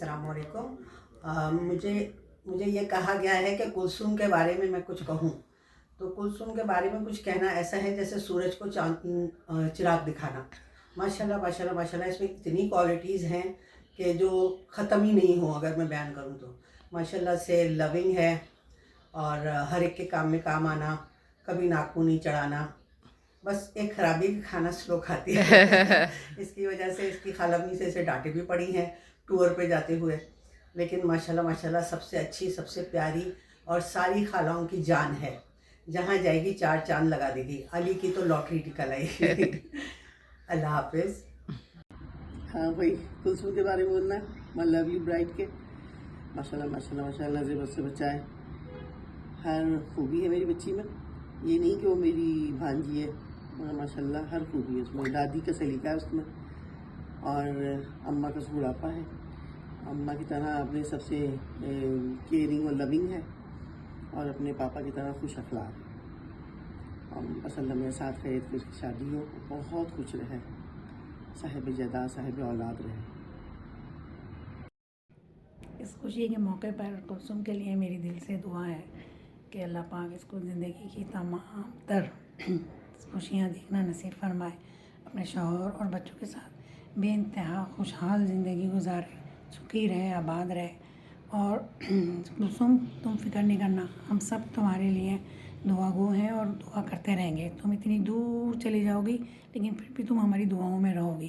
السلام علیکم. مجھے یہ کہا گیا ہے کہ کلثوم کے بارے میں کچھ کہوں. تو کلثوم کے بارے میں کچھ کہنا ایسا ہے جیسے سورج کو چراغ دکھانا. ماشاء اللہ ماشاء اللہ ماشاء اللہ، اس میں اتنی کوالٹیز ہیں کہ جو ختم ہی نہیں ہوں اگر میں بیان کروں تو. ماشاء اللہ سے لونگ ہے، اور ہر ایک کے کام میں کام آنا، کبھی ناخن نہیں چڑھانا. بس ایک خرابی کہ کھانا سلو کھاتی ہے اس کی وجہ سے اس کی خالہ امی سے اسے ڈانٹے بھی پڑی ہیں ٹور پہ جاتے ہوئے. لیکن ماشاءاللہ ماشاءاللہ سب سے اچھی، سب سے پیاری، اور ساری خالہوں کی جان ہے. جہاں جائے گی 4 چاند لگا دے گی. علی کی تو لاٹری نکل آئی. اللہ حافظ. ہاں بھائی، کلثوم کے بارے میں بولنا ہے. مائی لولی برائٹ کے ماشاءاللہ ماشاءاللہ ماشاءاللہ زیبت سے بچہ ہے. ہر خوبی ہے میری بچی میں. یہ نہیں کہ وہ میری بھانجی ہے، مگر ماشاء اللہ ہر خوبی ہے اس میں. دادی کا سلیقہ ہے اس میں، اور اماں کا سگڑاپا ہے. اماں کی طرح اپنے سب سے کیئرنگ اور لونگ ہے، اور اپنے پاپا کی طرح خوش اخلاق. بس اللہ میرے ساتھ خیر کہ اس کی شادی ہو، بہت خوش رہے، صاحب جدہ صاحب اولاد رہے. اس خوشی کے موقع پر کلثوم کے لیے میری دل سے دعا ہے کہ اللہ پاک اس کو زندگی کی تمام تر خوشیاں دیکھنا نصیب فرمائے، اپنے شوہر اور بچوں کے ساتھ بے انتہا خوشحال زندگی گزارے، سکھی رہے، آباد رہے. اور کلثوم تم فکر نہیں کرنا، ہم سب تمہارے لیے دعا گو ہیں اور دعا کرتے رہیں گے. تم اتنی دور چلی جاؤ گی لیکن پھر بھی تم ہماری دعاؤں میں رہو گی.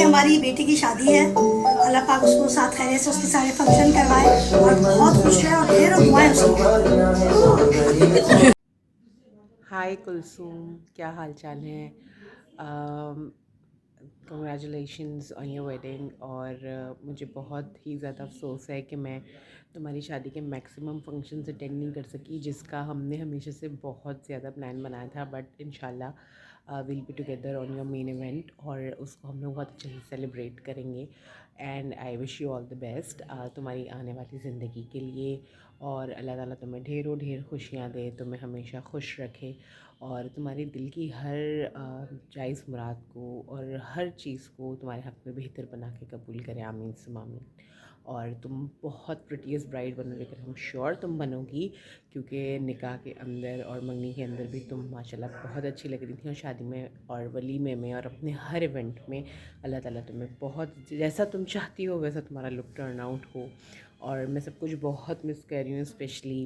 ہماری بیٹی کی شادی ہے، اللہ پاک اس کو ساتھ خیریت سے اس کے سارے فنکشن کروائے اور بہت خوش رہے اور ڈھیروں دعائیں اس کو. ہائے کلثوم، کیا حال چال ہیں؟ Congratulations on your wedding. اور مجھے بہت ہی زیادہ افسوس ہے کہ میں تمہاری شادی کے میکسیمم فنکشنز اٹینڈ نہیں کر سکی، جس کا ہم نے ہمیشہ سے بہت زیادہ پلان بنایا تھا. بٹ انشاءاللہ we'll be together on your main event, اور اس کو ہم لوگ بہت اچھے سے سیلیبریٹ کریں گے. And I wish you all the best تمہاری آنے والی زندگی کے لیے. اور اللہ تعالیٰ تمہیں ڈھیروں ڈھیر خوشیاں دے، تمہیں ہمیشہ خوش رکھے، اور تمہاری دل کی ہر جائز مراد کو اور ہر چیز کو تمہارے حق میں بہتر بنا کے قبول کرے. آمین ثم آمین. اور تم بہت پریٹیسٹ برائڈ بنو، لیکن ہم شیور تم بنو گی، کیونکہ نکاح کے اندر اور منگنی کے اندر بھی تم ماشاءاللہ بہت اچھی لگ رہی تھیں، اور شادی میں اور ولیمے میں اور اپنے ہر ایونٹ میں اللہ تعالیٰ تمہیں بہت جیسا تم چاہتی ہو ویسا تمہارا لک ٹرن آؤٹ ہو. اور میں سب کچھ بہت مس کر رہی ہوں، اسپیشلی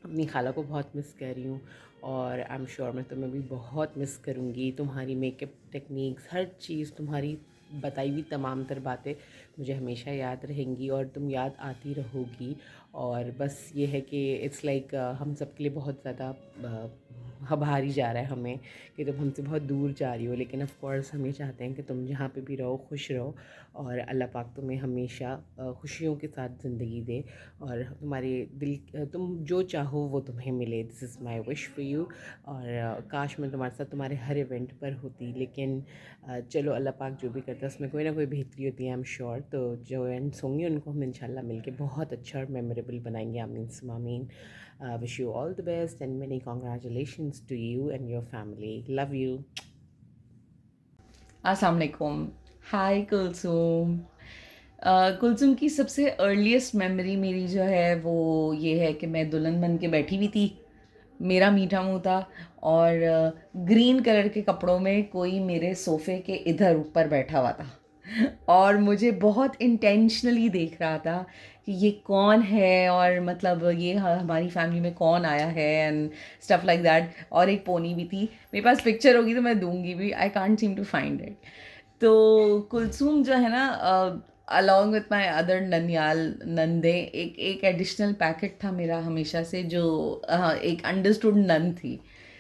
اپنی خالہ کو بہت مس کر رہی ہوں. اور آئی ایم شیور میں تمہیں بھی بہت مس کروں گی. تمہاری میک اپ ٹیکنیکس، ہر چیز، تمہاری بتائی ہوئی تمام تر باتیں مجھے ہمیشہ یاد رہیں گی اور تم یاد آتی رہو گی. اور بس یہ ہے کہ اٹس لائک ہم سب کے لیے بہت زیادہ بھاری جا رہا ہے ہمیں کہ تم ہم سے بہت دور جا رہی ہو، لیکن آف کورس ہم یہ چاہتے ہیں کہ تم جہاں پہ بھی رہو خوش رہو، اور اللہ پاک تمہیں ہمیشہ خوشیوں کے ساتھ زندگی دے، اور تمہارے دل تم جو چاہو وہ تمہیں ملے. دس از مائی وش فار یو. اور کاش میں تمہارے ساتھ تمہارے ہر ایونٹ پر ہوتی، لیکن چلو اللہ پاک جو بھی کرتا ہے اس میں کوئی نہ کوئی بہتری ہوتی ہے، آئی ایم شیور. تو جو ایونٹس ہوں گے ان کو ہم انشاءاللہ مل کے بہت اچھا اور میموریبل بنائیں گے. آمین ثم آمین. Wish you all the best and many congratulations to you and your family. Love you. السلام علیکم. ہائے کلثوم. کلثوم کی سب سے ارلیسٹ میموری میری جو ہے وہ یہ ہے کہ میں دلہن بن کے بیٹھی ہوئی تھی، میرا میٹھا منہ تھا، اور گرین کلر کے کپڑوں میں کوئی میرے صوفے کے ادھر اوپر بیٹھا ہوا تھا، اور مجھے بہت انٹینشنلی دیکھ رہا تھا کہ یہ کون ہے، اور مطلب یہ ہماری فیملی میں کون آیا ہے اینڈ اسٹف لائک دیٹ. اور ایک پونی بھی تھی. میرے پاس پکچر ہوگی تو میں دوں گی بھی، I can't seem to find it. تو کلثوم جو ہے نا، along with my other ننیال نندے، ایک ایڈیشنل پیکٹ تھا میرا ہمیشہ سے، جو ایک انڈرسٹوڈ نن تھی.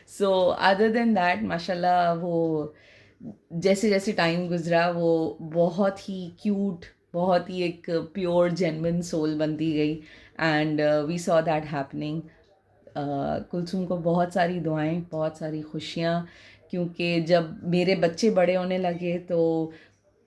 سو ادر دین دیٹ ماشاء اللہ وہ جیسے جیسے ٹائم گزرا وہ بہت ہی کیوٹ، بہت ہی ایک پیور جینوئن سول بنتی گئی. And we saw that happening. Kulsoom کو بہت ساری دعائیں، بہت ساری خوشیاں، کیونکہ جب میرے بچے بڑے ہونے لگے تو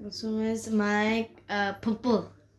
Kulsum is my puppu.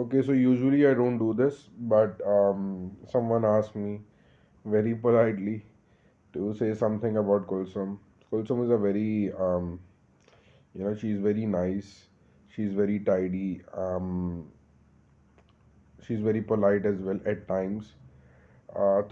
Okay, so usually I don't do this, but someone asked me very politely to say something about Kulsum. Kulsum is a very, she's very nice. She's very tidy. She's very polite as well at times.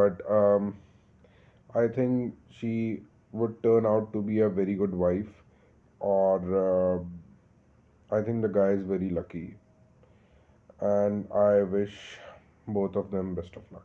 but I think she would turn out to be a very good wife, or I think the guy is very lucky, and I wish both of them best of luck.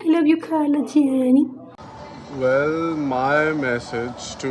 I love you Khala Jiani. Well, my message to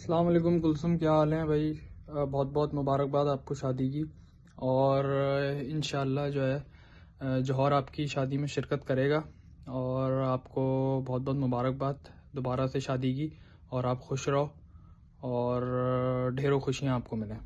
السلام علیکم کلثوم، کیا حال ہیں بھائی؟ بہت بہت مبارکباد آپ کو شادی کی، اور انشاءاللہ جو ہے جوہر آپ کی شادی میں شرکت کرے گا، اور آپ کو بہت بہت مبارکباد دوبارہ سے شادی کی، اور آپ خوش رہو اور ڈھیروں خوشیاں آپ کو ملیں.